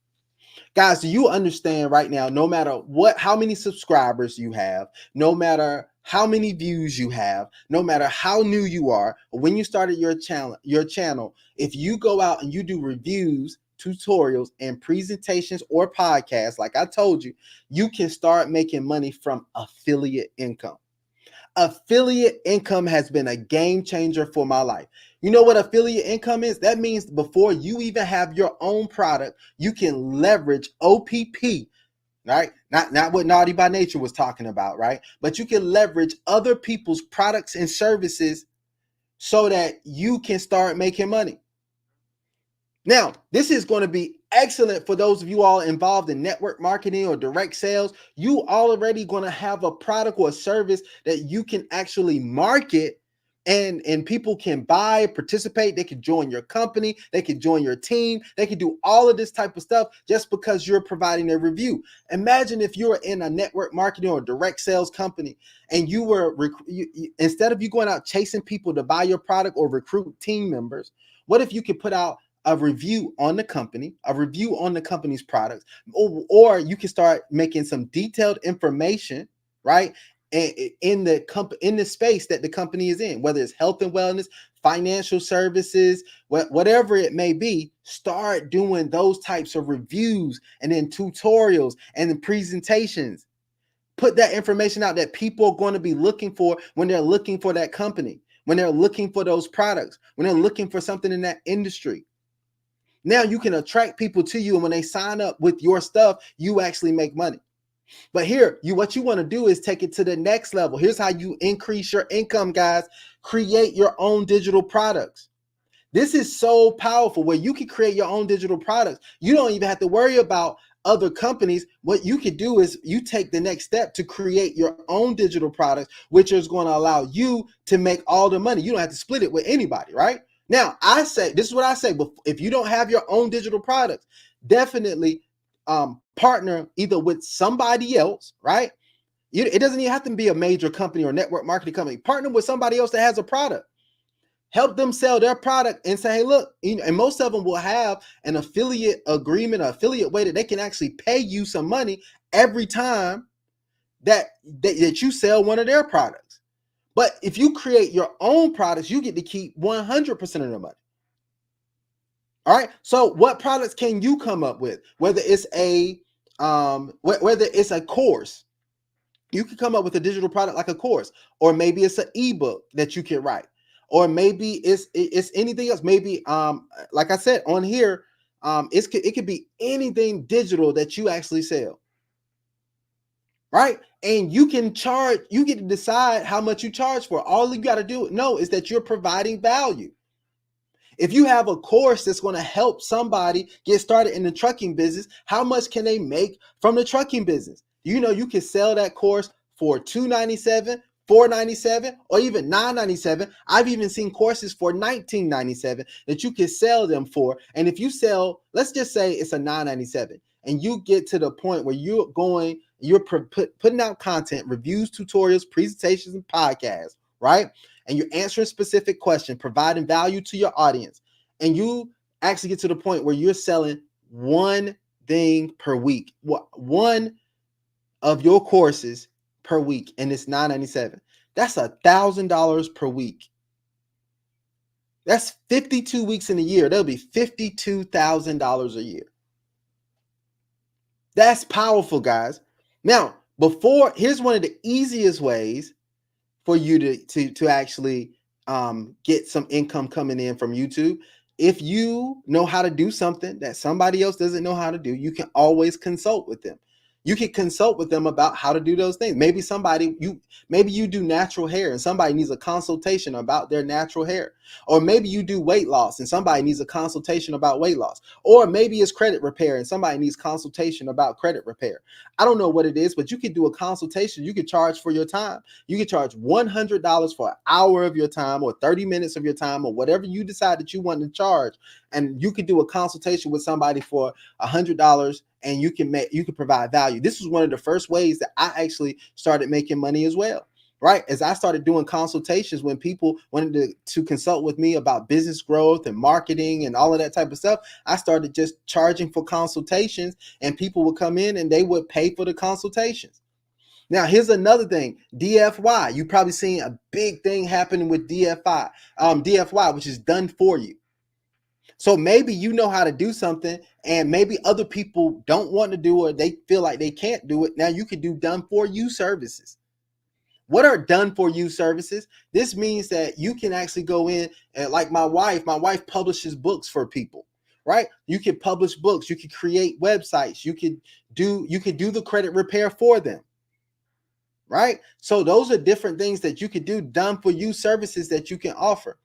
Guys, do you understand right now, no matter how many subscribers you have, no matter how many views you have, no matter how new you are, when you started your channel, if you go out and you do reviews, tutorials, and presentations or podcasts, like I told you, you can start making money from affiliate income. Affiliate income has been a game changer for my life. You know what affiliate income is? That means before you even have your own product, you can leverage OPP, right? Not what Naughty by Nature was talking about, right? But you can leverage other people's products and services so that you can start making money. Now, this is going to be excellent for those of you all involved in network marketing or direct sales. You already going to have a product or a service that you can actually market, and people can buy, participate. They can join your company. They can join your team. They can do all of this type of stuff just because you're providing a review. Imagine if you were in a network marketing or direct sales company and you were, instead of you going out chasing people to buy your product or recruit team members, what if you could put out a review on the company, a review on the company's products, or you can start making some detailed information, right? In the space that the company is in, whether it's health and wellness, financial services, whatever it may be. Start doing those types of reviews and then tutorials and then presentations. Put that information out that people are going to be looking for when they're looking for that company, when they're looking for those products, when they're looking for something in that industry. Now you can attract people to you, and when they sign up with your stuff, you actually make money. But here, what you want to do is take it to the next level. Here's how you increase your income, guys. Create your own digital products. This is so powerful where you can create your own digital products. You don't even have to worry about other companies. What you could do is you take the next step to create your own digital products, which is going to allow you to make all the money. You don't have to split it with anybody, right? Now, I say, this is what I say, but if you don't have your own digital products, definitely partner either with somebody else, right? It doesn't even have to be a major company or network marketing company. Partner with somebody else that has a product. Help them sell their product and say, hey, look, and most of them will have an affiliate agreement, an affiliate way that they can actually pay you some money every time that you sell one of their products. But if you create your own products, you get to keep 100% of the money. All right. So what products can you come up with? Whether it's a course, you can come up with a digital product like a course, or maybe it's an ebook that you can write, or maybe it's anything else. Maybe like I said on here, it could be anything digital that you actually sell, right? And you can charge. You get to decide how much you charge for. All you got to know is that you're providing value. If you have a course that's going to help somebody get started in the trucking business, how much can they make from the trucking business? You can sell that course for $297, $497, or even $997. I've even seen courses for $1997 that you can sell them for. And if you sell, let's just say it's a $997, and you get to the point where you're putting out content, reviews, tutorials, presentations, and podcasts, right? And you're answering specific questions, providing value to your audience, and you actually get to the point where you're selling one thing per week, one of your courses per week, and it's $997. That's $1,000 per week. That's 52 weeks in a year. That'll be $52,000 a year. That's powerful, guys. Now, here's one of the easiest ways for you to actually get some income coming in from YouTube. If you know how to do something that somebody else doesn't know how to do, you can always consult with them. You can consult with them about how to do those things. Maybe you do natural hair and somebody needs a consultation about their natural hair. Or maybe you do weight loss and somebody needs a consultation about weight loss. Or maybe it's credit repair and somebody needs consultation about credit repair. I don't know what it is, but you could do a consultation. You could charge for your time. You could charge $100 for an hour of your time, or 30 minutes of your time, or whatever you decide that you want to charge. And you could do a consultation with somebody for $100, and you can provide value. This was one of the first ways that I actually started making money as well, right? As I started doing consultations, when people wanted to consult with me about business growth and marketing and all of that type of stuff, I started just charging for consultations, and people would come in and they would pay for the consultations. Now, here's another thing, DFY. You've probably seen a big thing happening with DFY, which is done for you. So maybe you know how to do something, and maybe other people don't want to do it, or they feel like they can't do it. Now you can do done for you services. What are done for you services? This means that you can actually go in and, like my wife publishes books for people, right? You can publish books, you can create websites, you could do the credit repair for them. Right? So those are different things that you could do, done for you services that you can offer.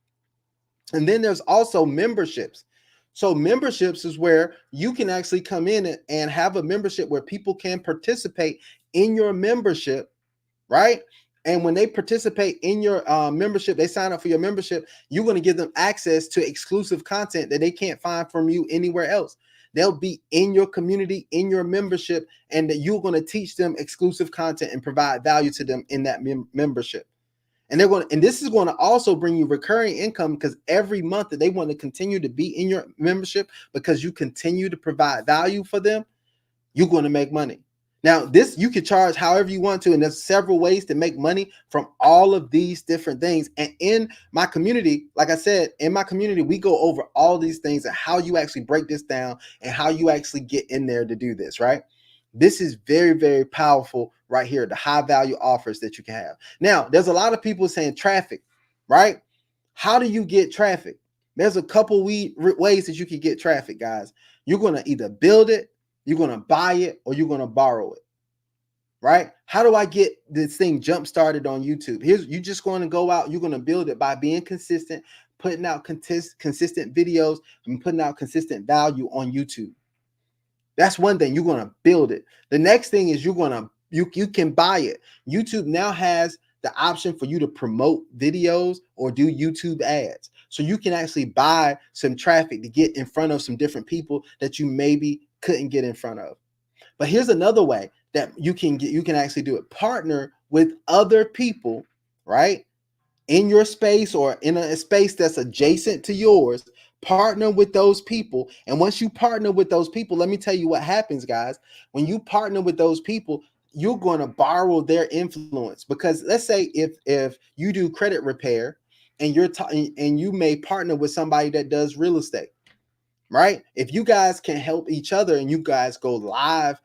And then there's also memberships. So memberships is where you can actually come in and have a membership where people can participate in your membership, right? And when they participate in your membership, they sign up for your membership, you're going to give them access to exclusive content that they can't find from you anywhere else. They'll be in your community, in your membership, and that you're going to teach them exclusive content and provide value to them in that membership. And this is going to also bring you recurring income, because every month that they want to continue to be in your membership because you continue to provide value for them, you're going to make money. Now, this you can charge however you want to, and there's several ways to make money from all of these different things. And in my community, like I said, in my community, we go over all these things and how you actually break this down and how you actually get in there to do this, right? This is very, very powerful right here, the high value offers that you can have. Now, there's a lot of people saying traffic, right? How do you get traffic? There's a couple ways that you can get traffic, guys. You're going to either build it, you're going to buy it, or you're going to borrow it. right? How do I get this thing jump started on YouTube? Here's you just going to go out, you're going to build it by being consistent, putting out consistent videos and putting out consistent value on YouTube. That's one thing. You're going to build it. The next thing is you can buy it. YouTube now has the option for you to promote videos or do YouTube ads. So you can actually buy some traffic to get in front of some different people that you maybe couldn't get in front of. But here's another way that you can actually do it. Partner with other people, right? In your space or in a space that's adjacent to yours. Partner with those people. And once you partner with those people, let me tell you what happens, guys. When you partner with those people, you're going to borrow their influence. Because let's say if you do credit repair and and you may partner with somebody that does real estate, right? If you guys can help each other and you guys go live,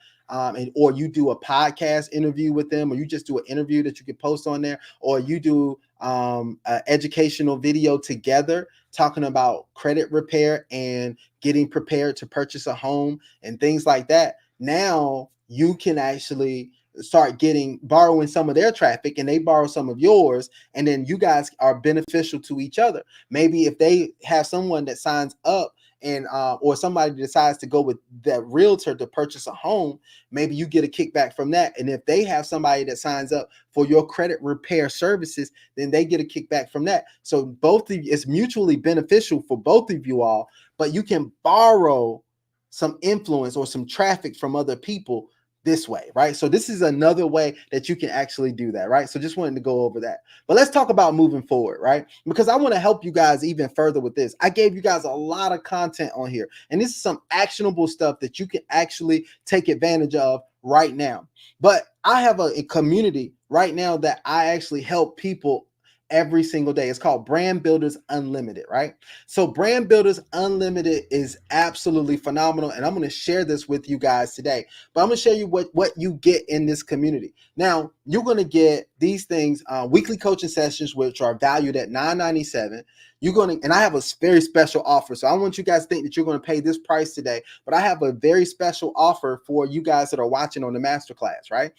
or you do a podcast interview with them, or you just do an interview that you can post on there, or you do an educational video together talking about credit repair and getting prepared to purchase a home and things like that. Now you can actually start borrowing some of their traffic and they borrow some of yours, and then you guys are beneficial to each other. Maybe if they have someone that signs up and or somebody decides to go with that realtor to purchase a home, maybe you get a kickback from that. And if they have somebody that signs up for your credit repair services, then they get a kickback from that. So both of you, it's mutually beneficial for both of you all, but you can borrow some influence or some traffic from other people this way, right? So this is another way that you can actually do that, right? So just wanted to go over that. But let's talk about moving forward, right? Because I want to help you guys even further with this. I gave you guys a lot of content on here, and this is some actionable stuff that you can actually take advantage of right now. But I have a community right now that I actually help people every single day. It's called Brand Builders Unlimited, right? So Brand Builders Unlimited is absolutely phenomenal, and I'm going to share this with you guys today. But I'm going to show you what you get in this community. Now, you're going to get these things, weekly coaching sessions, which are valued at $9.97. You're going to, and I have a very special offer. So I want you guys to think that you're going to pay this price today, but I have a very special offer for you guys that are watching on the masterclass, right?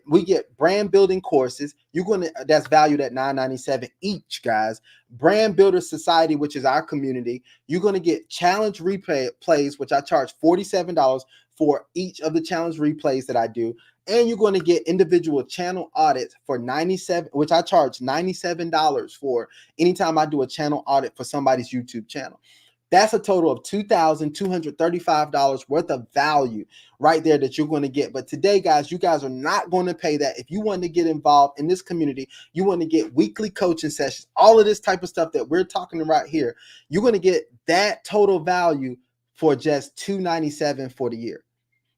We get brand building courses. That's valued at $9.97 each, guys. Brand Builder Society, which is our community. You're going to get challenge replays, which I charge $47 for each of the challenge replays that I do. And you're going to get individual channel audits for $97, which I charge $97 for anytime I do a channel audit for somebody's YouTube channel. That's a total of $2,235 worth of value right there that you're going to get. But today, guys, you guys are not going to pay that. If you want to get involved in this community, you want to get weekly coaching sessions, all of this type of stuff that we're talking about here, you're going to get that total value for just $297 for the year.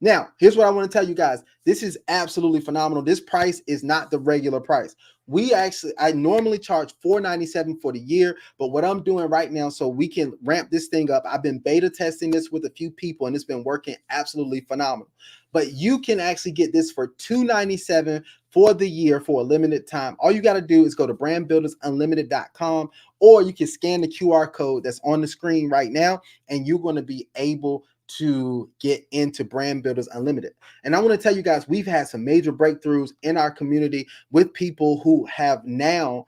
Now, here's what I want to tell you guys. This is absolutely phenomenal. This price is not the regular price. I normally charge $497 for the year, but what I'm doing right now so we can ramp this thing up, I've been beta testing this with a few people and it's been working absolutely phenomenal. But you can actually get this for $297 for the year for a limited time. All you got to do is go to brandbuildersunlimited.com, or you can scan the QR code that's on the screen right now, and you're going to be able to get into Brand Builders Unlimited. And I want to tell you guys, we've had some major breakthroughs in our community with people who have now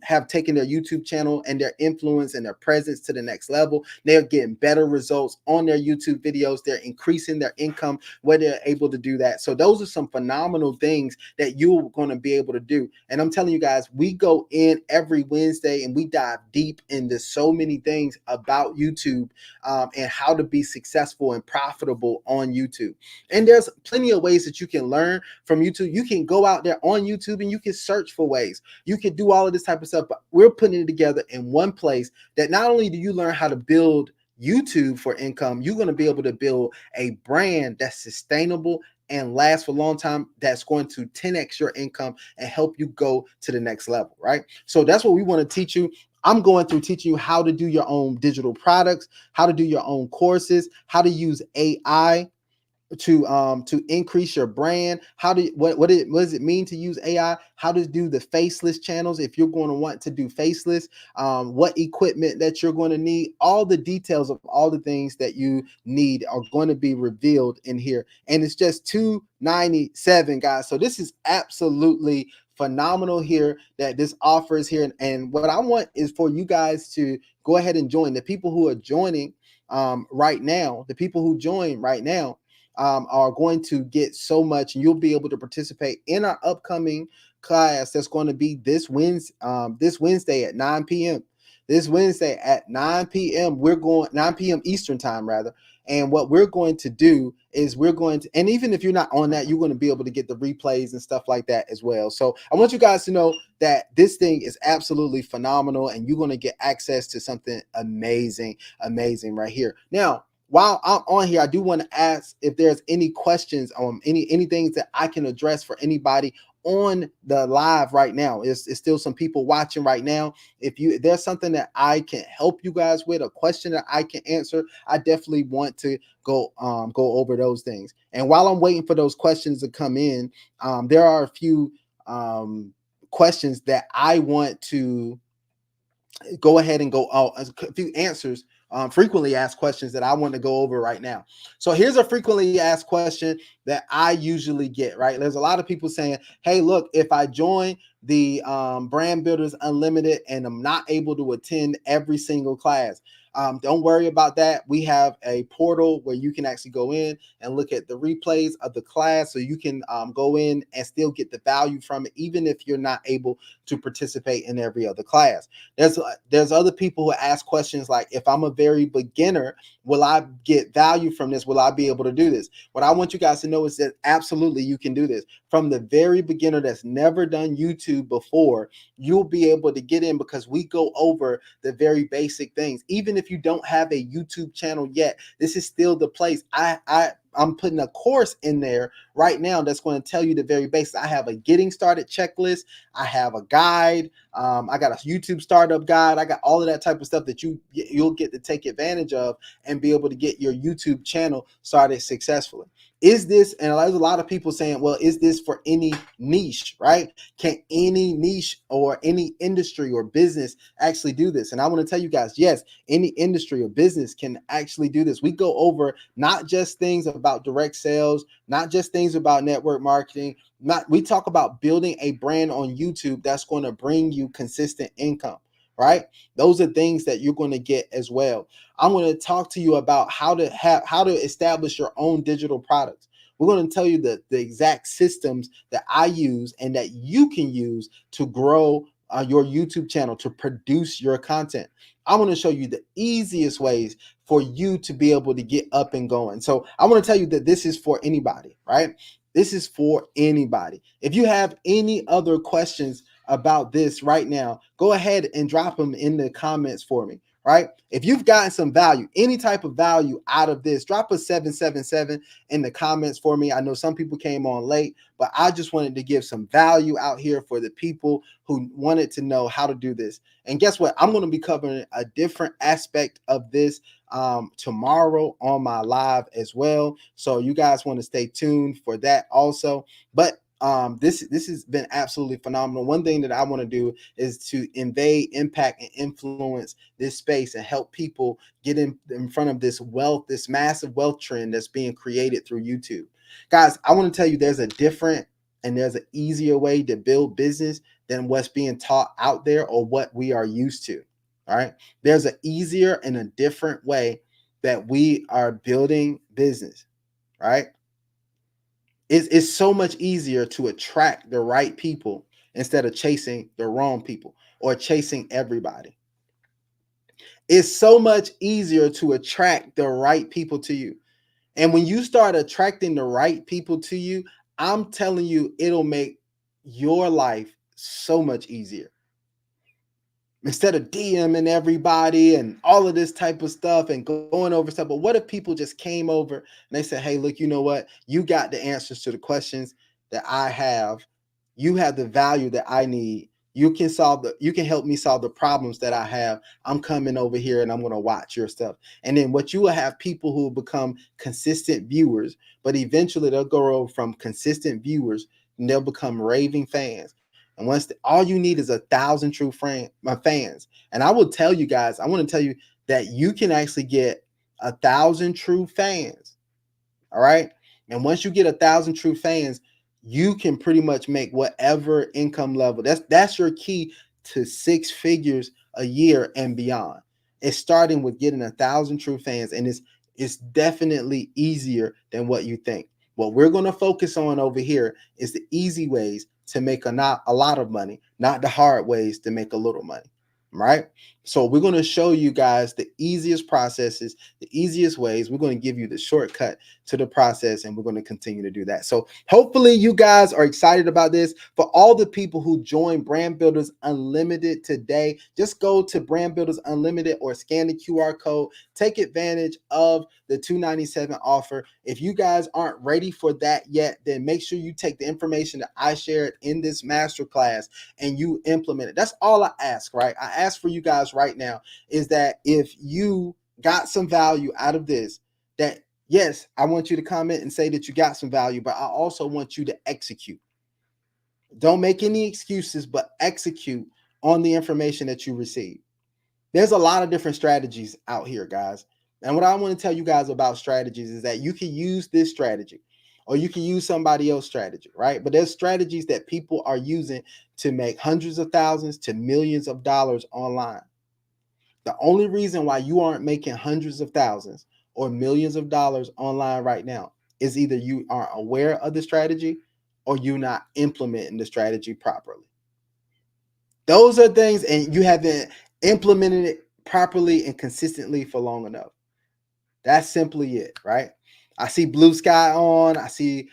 have taken their YouTube channel and their influence and their presence to the next level. They're getting better results on their YouTube videos. They're increasing their income where they're able to do that. So those are some phenomenal things that you're going to be able to do. And I'm telling you guys, we go in every Wednesday and we dive deep into so many things about YouTube and how to be successful and profitable on YouTube. And there's plenty of ways that you can learn from YouTube. You can go out there on YouTube and you can search for ways. You can do all of this type of stuff, but we're putting it together in one place that not only do you learn how to build YouTube for income, you're going to be able to build a brand that's sustainable and lasts for a long time, that's going to 10x your income and help you go to the next level, right? So that's what we want to teach you. I'm going through teaching you how to do your own digital products, how to do your own courses, how to use AI to increase your brand. How do what does it mean to use AI? How to do the faceless channels if you're going to want to do faceless, what equipment that you're going to need. All the details of all the things that you need are going to be revealed in here, and it's just $297, guys. So this is absolutely phenomenal here that this offer is here, and what I want is for you guys to go ahead and join. The people who are joining right now, the people who join right now are going to get so much, and you'll be able to participate in our upcoming class that's going to be this Wednesday at 9 p.m. This Wednesday at 9 p.m. We're going 9 p.m. Eastern time rather. And what we're going to do is we're going to, and even if you're not on that, you're going to be able to get the replays and stuff like that as well. So I want you guys to know that this thing is absolutely phenomenal, and you're going to get access to something amazing, amazing right here. Now, while I'm on here, I do want to ask if there's any questions on any things that I can address for anybody on the live right now. It's still some people watching right now. If there's something that I can help you guys with, a question that I can answer, I definitely want to go over those things. And while I'm waiting for those questions to come in, there are a few questions that I want to go ahead and go out, a few answers, frequently asked questions that I want to go over right now. So here's a frequently asked question that I usually get, right? There's a lot of people saying, hey, look, if I join the Brand Builders Unlimited and I'm not able to attend every single class, don't worry about that. We have a portal where you can actually go in and look at the replays of the class, so you can go in and still get the value from it, even if you're not able to participate in every other class. There's other people who ask questions like, if I'm a very beginner, will I get value from this? Will I be able to do this? What I want you guys to know is that absolutely you can do this. From the very beginner that's never done YouTube before, you'll be able to get in, because we go over the very basic things. Even if you don't have a YouTube channel yet, this is still the place. I'm putting a course in there right now that's going to tell you the very basics. I have a getting started checklist. I have a guide. I got a YouTube startup guide. I got all of that type of stuff that you'll get to take advantage of and be able to get your YouTube channel started successfully. Is this, and there's a lot of people saying, well, is this for any niche, right? Can any niche or any industry or business actually do this? And I want to tell you guys, yes, any industry or business can actually do this. We go over not just things about direct sales, not just things about network marketing. We talk about building a brand on YouTube that's going to bring you consistent income, right? Those are things that you're going to get as well. I'm going to talk to you about how to establish your own digital products. We're going to tell you the exact systems that I use and that you can use to grow your YouTube channel, to produce your content. I want to show you the easiest ways for you to be able to get up and going. So I want to tell you that this is for anybody, right? This is for anybody. If you have any other questions about this right now, go ahead and drop them in the comments for me, right? If you've gotten some value, any type of value out of this, drop a 777 in the comments for me. I know some people came on late, but I just wanted to give some value out here for the people who wanted to know how to do this. And guess what? I'm going to be covering a different aspect of this tomorrow on my live as well. So you guys want to stay tuned for that also. But this has been absolutely phenomenal. One thing that I want to do is to invade, impact, and influence this space and help people get in front of this massive wealth trend that's being created through YouTube. Guys, I want to tell you there's a different and there's an easier way to build business than what's being taught out there or what we are used to. All right. There's an easier and a different way that we are building business, right? It's so much easier to attract the right people instead of chasing the wrong people or chasing everybody. It's so much easier to attract the right people to you. And when you start attracting the right people to you, I'm telling you, it'll make your life so much easier. Instead of DMing everybody and all of this type of stuff and going over stuff. But what if people just came over and they said, hey, look, you know what? You got the answers to the questions that I have. You have the value that I need. you can help me solve the problems that I have. I'm coming over here and I'm going to watch your stuff. And then what you will have people who become consistent viewers, but eventually they'll go from consistent viewers and they'll become raving fans. And all you need is 1,000 true fans. And I will tell you guys, I want to tell you that you can actually get 1,000 true fans. All right. And once you get 1,000 true fans, you can pretty much make whatever income level. That's your key to 6 figures a year and beyond. It's starting with getting 1,000 true fans, and it's definitely easier than what you think. What we're going to focus on over here is the easy ways to make not a lot of money, not the hard ways to make a little money. Right? So we're going to show you guys the easiest processes, the easiest ways. We're going to give you the shortcut to the process, and we're going to continue to do that. So hopefully you guys are excited about this. For all the people who join Brand Builders Unlimited today, just go to Brand Builders Unlimited or scan the QR code. Take advantage of the $297 offer. If you guys aren't ready for that yet, then make sure you take the information that I shared in this masterclass and you implement it. That's all I ask, right? I ask for you guys right now is that if you got some value out of this, that yes, I want you to comment and say that you got some value, but I also want you to execute. Don't make any excuses, but execute on the information that you receive. There's a lot of different strategies out here, guys. And what I want to tell you guys about strategies is that you can use this strategy or you can use somebody else's strategy, right? But there's strategies that people are using to make hundreds of thousands to millions of dollars online. The only reason why you aren't making hundreds of thousands or millions of dollars online right now is either you aren't aware of the strategy or you're not implementing the strategy properly. Those are things, and you haven't implemented it properly and consistently for long enough. That's simply it, right? I see Blue Sky on. I see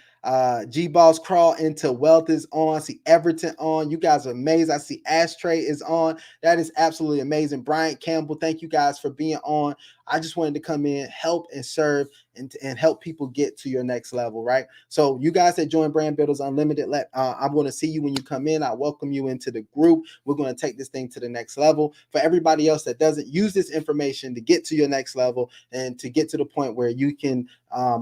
G Balls Crawl into Wealth is on. I see Everton on. You guys are amazing. I see Ashtray is on. That is absolutely amazing. Bryant Campbell, thank you guys for being on. I just wanted to come in, help and serve and help people get to your next level, right? So you guys that join Brand Builders Unlimited, I'm going to see you when you come in. I welcome you into the group. We're going to take this thing to the next level. For everybody else that doesn't, use this information to get to your next level and to get to the point where you can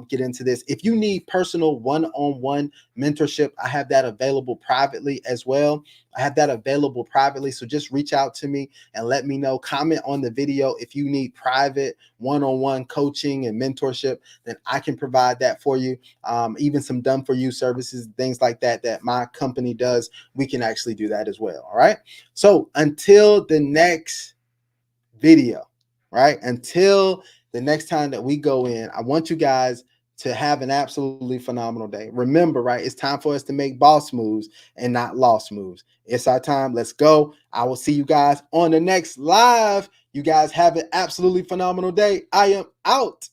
get into this. If you need personal one-on-one mentorship, I have that available privately as well. I have that available privately. So just reach out to me and let me know. Comment on the video if you need private one-on-one coaching and mentorship, then I can provide that for you. Even some done for you services, things like that my company does, we can actually do that as well. All right. So until the next video, right? Until the next time that we go in, I want you guys to have an absolutely phenomenal day. Remember, right? It's time for us to make boss moves and not lost moves. It's our time. Let's go. I will see you guys on the next live. You guys have an absolutely phenomenal day. I am out.